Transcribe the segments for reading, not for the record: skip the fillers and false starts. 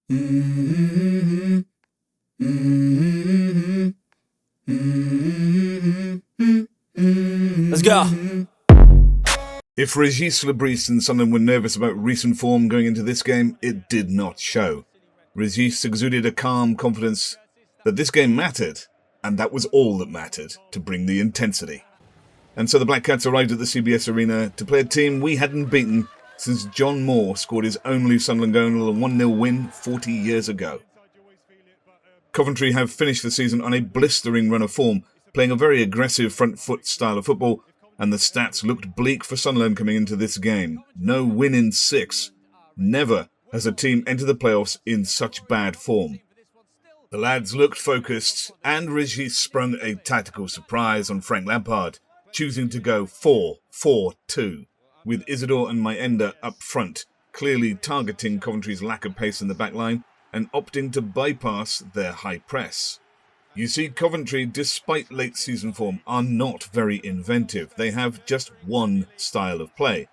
Let's go. If Regis Le Bris and Sunderland were nervous about recent form going into this game, it did not show. Regis exuded a calm confidence that this game mattered, and that was all that mattered to bring the intensity. And so the Black Cats arrived at the CBS Arena to play a team we hadn't beaten since John Moore scored his only Sunderland goal in a 1-0 win 40 years ago. Coventry have finished the season on a blistering run of form, playing a very aggressive front foot style of football, and the stats looked bleak for Sunderland coming into this game. No win in 6. Never has a team entered the playoffs in such bad form. The lads looked focused, and Regis sprung a tactical surprise on Frank Lampard, choosing to go 4-4-2, with Isidore and Maenda up front, clearly targeting Coventry's lack of pace in the back line and opting to bypass their high press. You see, Coventry, despite late season form, are not very inventive. They have just one style of play,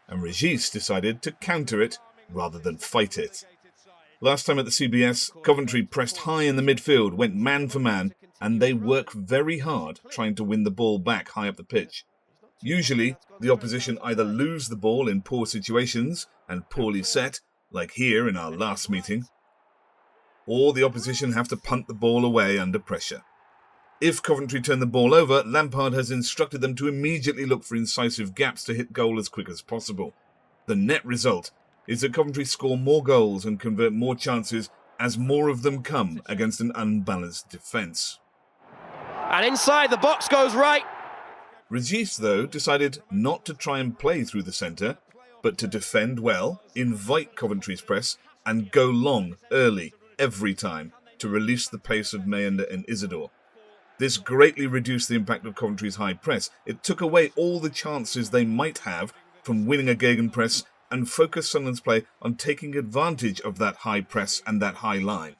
and Regis decided to counter it rather than fight it. Last time at the CBS, Coventry pressed high in the midfield, went man for man, and they work very hard trying to win the ball back high up the pitch. Usually, the opposition either lose the ball in poor situations and poorly set, like here in our last meeting, or the opposition have to punt the ball away under pressure. If Coventry turn the ball over, Lampard has instructed them to immediately look for incisive gaps to hit goal as quick as possible. The net result is that Coventry score more goals and convert more chances as more of them come against an unbalanced defence. And inside, the box goes right. Regis, though, decided not to try and play through the centre, but to defend well, invite Coventry's press, and go long early every time to release the pace of Maenda and Isidore. This greatly reduced the impact of Coventry's high press. It took away all the chances they might have from winning a gegenpress and focused Sunderland's play on taking advantage of that high press and that high line.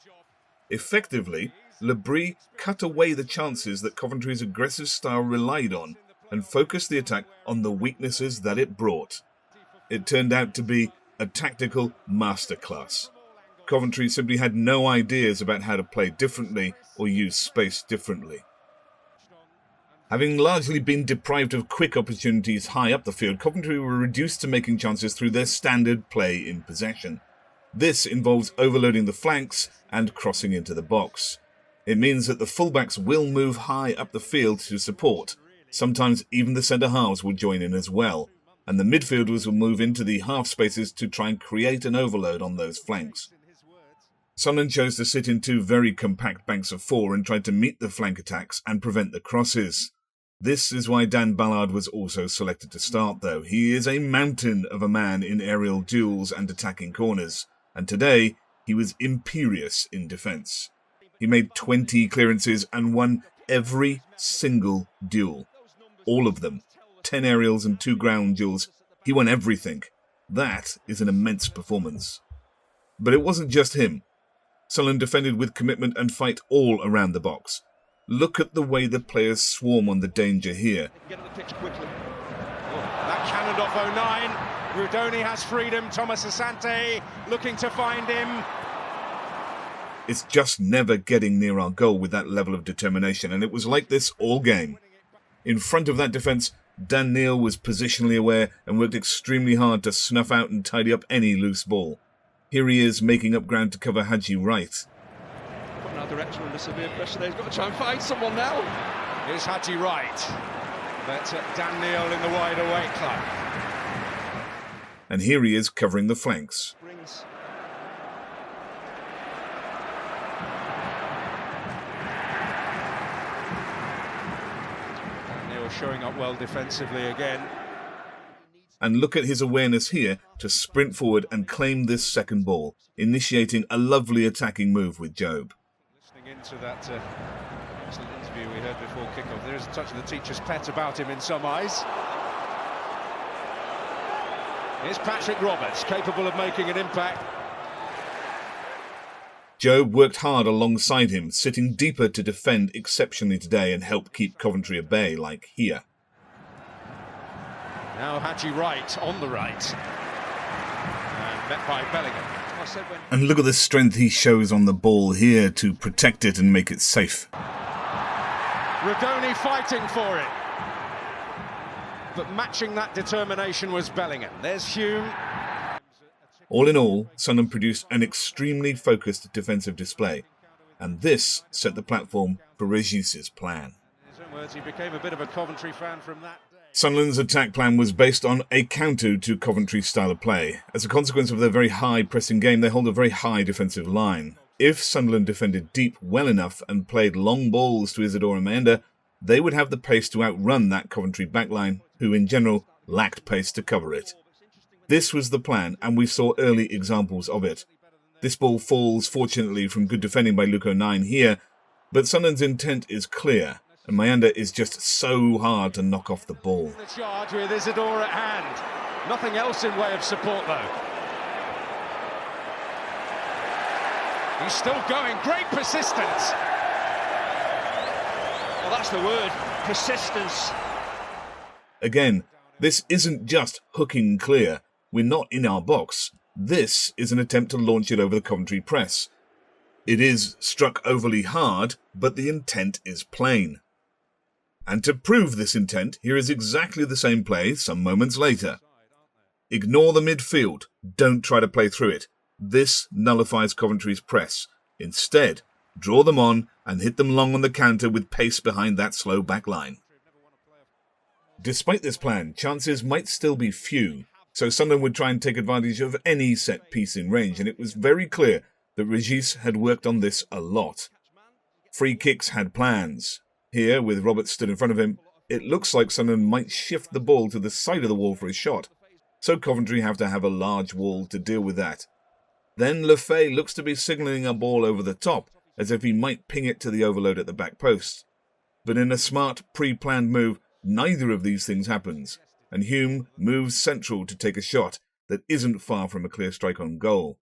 Effectively, Le Bris cut away the chances that Coventry's aggressive style relied on and focused the attack on the weaknesses that it brought. It turned out to be a tactical masterclass. Coventry simply had no ideas about how to play differently or use space differently. Having largely been deprived of quick opportunities high up the field, Coventry were reduced to making chances through their standard play in possession. This involves overloading the flanks and crossing into the box. It means that the fullbacks will move high up the field to support. Sometimes even the centre-halves will join in as well, and the midfielders will move into the half spaces to try and create an overload on those flanks. Sunderland chose to sit in two very compact banks of four and tried to meet the flank attacks and prevent the crosses. This is why Dan Ballard was also selected to start, though. He is a mountain of a man in aerial duels and attacking corners, and today he was imperious in defence. He made 20 clearances and won every single duel. All of them. 10 aerials and 2 ground duels. He won everything. That is an immense performance. But it wasn't just him. Sunderland defended with commitment and fight all around the box. Look at the way the players swarm on the danger here. Get on the pitch quickly. That cannoned off 09. Jarradonna has freedom. Thomas Asante looking to find him. It's just never getting near our goal with that level of determination, and it was like this all game. In front of that defence, Dan Neil was positionally aware and worked extremely hard to snuff out and tidy up any loose ball. Here he is making up ground to cover Haji Wright. Got another extra under severe pressure there. He's got to try and find someone now. Here's Haji Wright. But Dan Neil in the wide away club. And here he is covering the flanks. Neil showing up well defensively again. And look at his awareness here to sprint forward and claim this second ball, initiating a lovely attacking move with Jobe. Listening into that excellent interview we heard before kickoff, there is a touch of the teacher's pet about him in some eyes. Here's Patrick Roberts, capable of making an impact. Jobe worked hard alongside him, sitting deeper to defend exceptionally today and help keep Coventry at bay, like here. Now Haji Wright on the right. And met by Bellingham. I said when... And look at the strength he shows on the ball here to protect it and make it safe. Jarradonna fighting for it. But matching that determination was Bellingham. There's Hume. All in all, Sunderland produced an extremely focused defensive display, and this set the platform for Regis's plan. In his own words, he became a bit of a Coventry fan from that day. Sunderland's attack plan was based on a counter to Coventry's style of play. As a consequence of their very high pressing game, they hold a very high defensive line. If Sunderland defended deep well enough and played long balls to Isidore and Mayenda, they would have the pace to outrun that Coventry backline, who in general lacked pace to cover it. This was the plan, and we saw early examples of it. This ball falls, fortunately, from good defending by Luco 9 here, but Sunderland's intent is clear, and Mayenda is just so hard to knock off the ball. The charge with Isidore at hand. Nothing else in way of support, though. He's still going. Great persistence. Well, that's the word. Persistence. Again, this isn't just hooking clear. We're not in our box. This is an attempt to launch it over the Coventry press. It is struck overly hard, but the intent is plain. And to prove this intent, here is exactly the same play some moments later. Ignore the midfield. Don't try to play through it. This nullifies Coventry's press. Instead, draw them on and hit them long on the counter with pace behind that slow back line. Despite this plan, chances might still be few, so Sunderland would try and take advantage of any set piece in range, and it was very clear that Regis had worked on this a lot. Free kicks had plans. Here, with Roberts stood in front of him, it looks like Sunderland might shift the ball to the side of the wall for a shot, so Coventry have to have a large wall to deal with that. Then Le Fee looks to be signalling a ball over the top, as if he might ping it to the overload at the back post. But in a smart, pre-planned move, neither of these things happens, and Hume moves central to take a shot that isn't far from a clear strike on goal.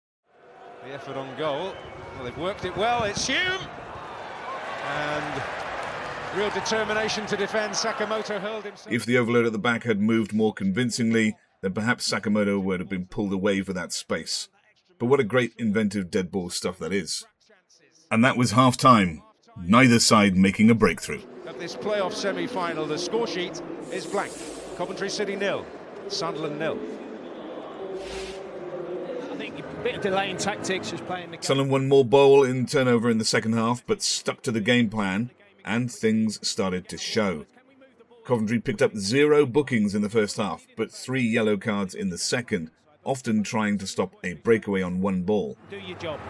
The effort on goal. Well, they've worked it well. It's Hume. And real determination to defend. Sakamoto hurled himself. If the overload at the back had moved more convincingly, then perhaps Sakamoto would have been pulled away for that space. But what a great inventive dead ball stuff that is. And that was half-time. Neither side making a breakthrough. Of this playoff semi-final, the score sheet is blank. Coventry City 0, Sunderland 0. I think a bit of delay in tactics is playing the game. Sunderland won more ball in turnover in the second half, but stuck to the game plan, and things started to show. Coventry picked up 0 bookings in the first half, but 3 yellow cards in the second, often trying to stop a breakaway on one ball. Do your job.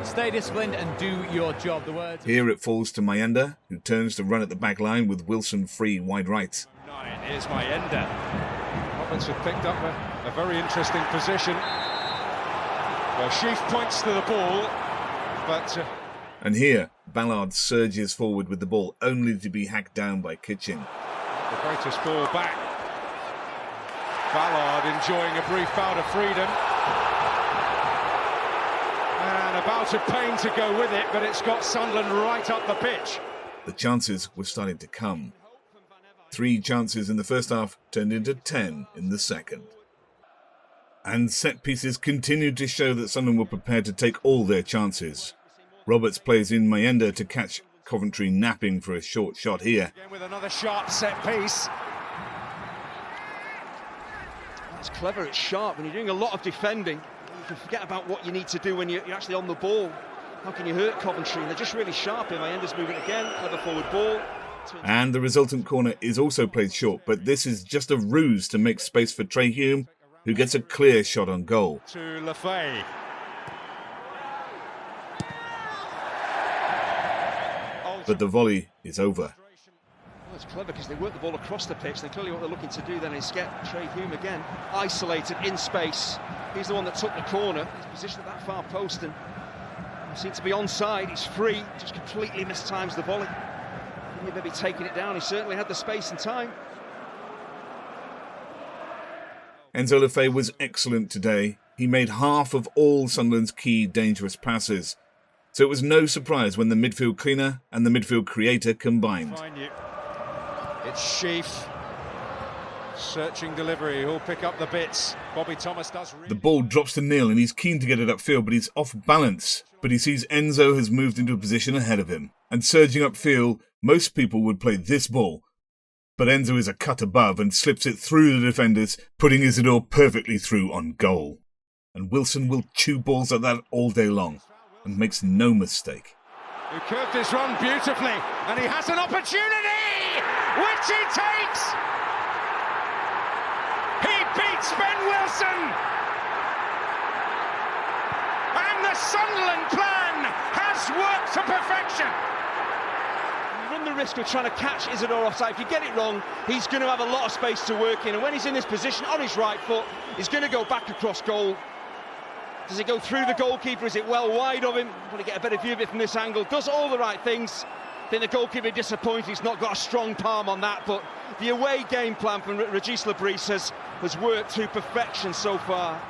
Stay disciplined and do your job. The words. Here it falls to Mayenda, who turns to run at the back line with Wilson free wide right. 9, here's Mayenda. Roberts had picked up a very interesting position. Well, Sheaf points to the ball, but... And here, Ballard surges forward with the ball, only to be hacked down by Kitching. The greatest ball back. Ballard enjoying a brief bout of freedom. And a bout of pain to go with it, but it's got Sunderland right up the pitch. The chances were starting to come. 3 chances in the first half turned into 10 in the second. And set pieces continued to show that Sunderland were prepared to take all their chances. Roberts plays in Mayenda to catch Coventry napping for a short shot here. Again with another sharp set piece. It's clever, it's sharp. When you're doing a lot of defending, you can forget about what you need to do when you're actually on the ball. How can you hurt Coventry? And they're just really sharp here. Mayenda's moving again, clever forward ball. And the resultant corner is also played short, but this is just a ruse to make space for Trey Hume, who gets a clear shot on goal. To Le Fee. But the volley is over. Well, it's clever because they work the ball across the pitch. And clearly what they're looking to do then is get Trey Hume again isolated in space. He's the one that took the corner. He's positioned at that far post and seems to be onside. He's free, just completely mistimes the volley. He'd maybe taken it down. He certainly had the space and time. Enzo Le Fee was excellent today. He made half of all Sunderland's key dangerous passes. So it was no surprise when the midfield cleaner and the midfield creator combined. It's Sheaf. Searching delivery, who'll pick up the bits. Bobby Thomas does. The ball drops to Neil and he's keen to get it upfield, but he's off balance. But he sees Enzo has moved into a position ahead of him. And surging upfield, most people would play this ball. But Enzo is a cut above and slips it through the defenders, putting Isidore perfectly through on goal. And Wilson will chew balls like that all day long and makes no mistake. He curved his run beautifully, and he has an opportunity, which he takes! He beats Ben Wilson! And the Sunderland plan has worked to perfection! You run the risk of trying to catch Isidore offside. If you get it wrong, he's going to have a lot of space to work in, and when he's in this position on his right foot, he's going to go back across goal. Does it go through the goalkeeper? Is it well wide of him? Want to get a better view of it from this angle. Does all the right things. I think the goalkeeper disappointed. He's not got a strong palm on that, but the away game plan from Regis Le Bris has worked to perfection so far.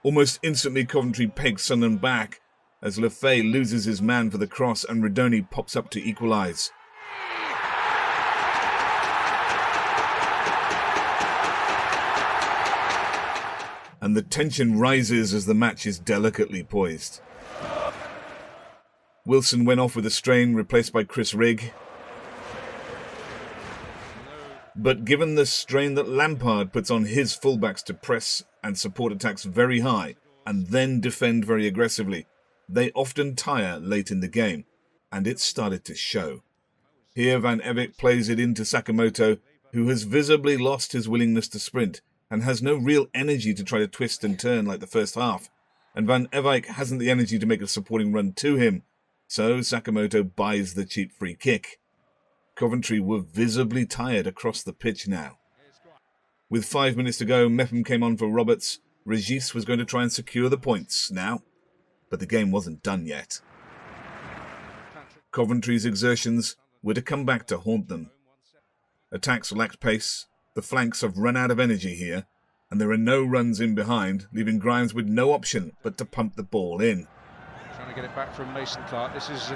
Almost instantly, Coventry pegs Sunderland back as Le Fee loses his man for the cross and Jarradonna pops up to equalise. And the tension rises as the match is delicately poised. Wilson went off with a strain, replaced by Chris Rigg. But given the strain that Lampard puts on his fullbacks to press and support attacks very high and then defend very aggressively, they often tire late in the game, and it started to show. Here Van Evek plays it into Sakamoto, who has visibly lost his willingness to sprint and has no real energy to try to twist and turn like the first half, and Van Evek hasn't the energy to make a supporting run to him, so Sakamoto buys the cheap free kick. Coventry were visibly tired across the pitch now. With 5 minutes to go, Mepham came on for Roberts. Regis was going to try and secure the points now, but the game wasn't done yet. Coventry's exertions were to come back to haunt them. Attacks lacked pace. The flanks have run out of energy here, and there are no runs in behind, leaving Grimes with no option but to pump the ball in. Trying to get it back from Mason Clark. This is,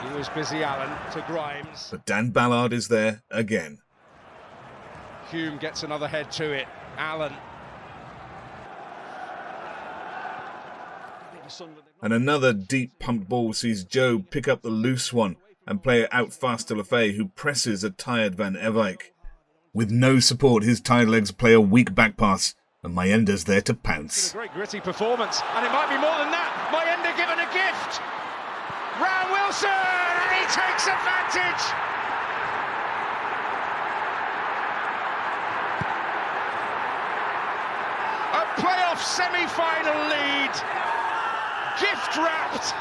he was busy, Allen, to Grimes. But Dan Ballard is there again. Hume gets another head to it. Allen. And another deep pumped ball sees Jobe pick up the loose one and play it out fast to Le Fee, who presses a tired Van Evek. With no support, his tired legs play a weak back pass, and Mayenda's there to pounce. It's a great gritty performance, and it might be more than that. Mayenda given a gift. Round Wilson, and he takes advantage. A playoff semi-final lead. Gift wrapped.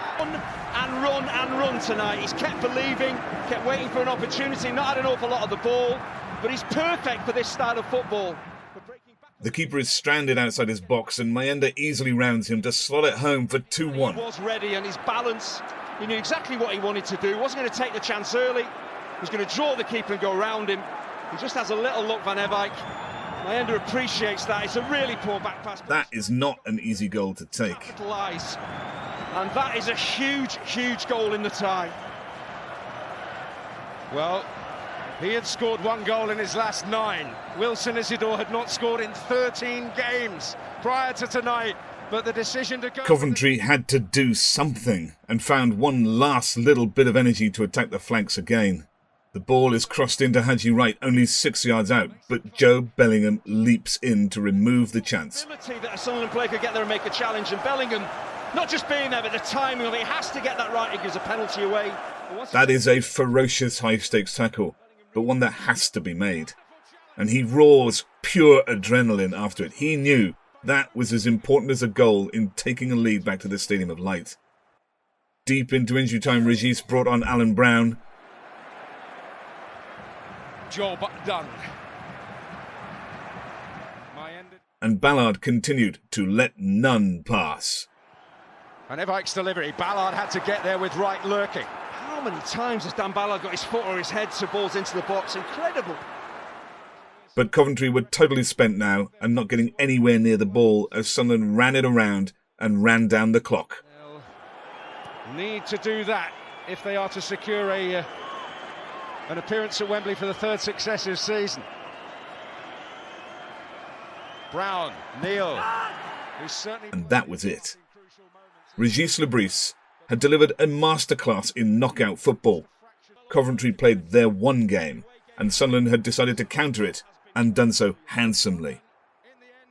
Run and run tonight. He's kept believing, kept waiting for an opportunity, not had an awful lot of the ball, but he's perfect for this style of football. The keeper is stranded outside his box, and Mayenda easily rounds him to slot it home for 2-1. He was ready, and his balance, he knew exactly what he wanted to do. He wasn't going to take the chance early. He was going to draw the keeper and go around him. He just has a little look, Van Evek. Mayenda appreciates that. It's a really poor back pass. That is not an easy goal to take. Capitalize. And that is a huge, huge goal in the tie. Well, he had scored 1 goal in his last 9. Wilson Isidore had not scored in 13 games prior to tonight, but the decision to go... Coventry had to do something and found one last little bit of energy to attack the flanks again. The ball is crossed into Haji Wright, only 6 yards out, but Joe Bellingham leaps in to remove the chance. That a Sunderland player could get there and make a challenge, and Bellingham, not just being there, but the timing of it, he has to get that right. It gives a penalty away. That is a ferocious high-stakes tackle, but one that has to be made. And he roars pure adrenaline after it. He knew that was as important as a goal in taking a lead back to the Stadium of Light. Deep into injury time, Regis brought on Alan Brown. Job done. And Ballard continued to let none pass. And Evek's delivery, Ballard had to get there with Wright lurking. How many times has Dan Ballard got his foot or his head to balls into the box? Incredible. But Coventry were totally spent now and not getting anywhere near the ball as Sunderland ran it around and ran down the clock. They'll need to do that if they are to secure an appearance at Wembley for the 3rd successive season. Brown, Neil, who's certainly... And that was it. Regis Le Bris had delivered a masterclass in knockout football. Coventry played their one game, and Sunderland had decided to counter it, and done so handsomely.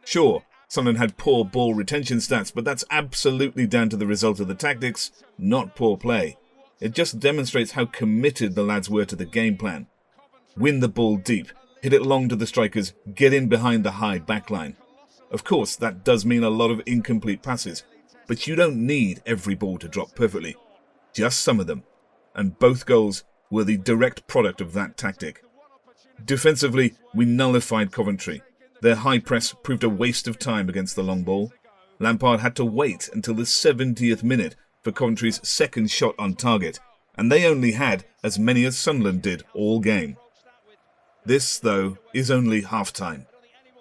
Sure, Sunderland had poor ball retention stats, but that's absolutely down to the result of the tactics, not poor play. It just demonstrates how committed the lads were to the game plan. Win the ball deep, hit it long to the strikers, get in behind the high backline. Of course, that does mean a lot of incomplete passes, but you don't need every ball to drop perfectly. Just some of them. And both goals were the direct product of that tactic. Defensively, we nullified Coventry. Their high press proved a waste of time against the long ball. Lampard had to wait until the 70th minute for Coventry's second shot on target, and they only had as many as Sunderland did all game. This, though, is only half-time.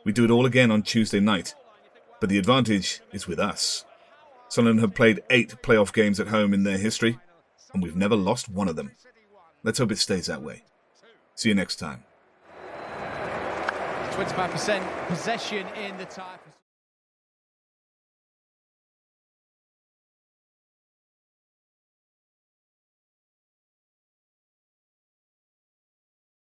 We do it all again on Tuesday night, but the advantage is with us. Sunderland have played 8 playoff games at home in their history, and we've never lost one of them. Let's hope it stays that way. See you next time. 25% possession in the tie.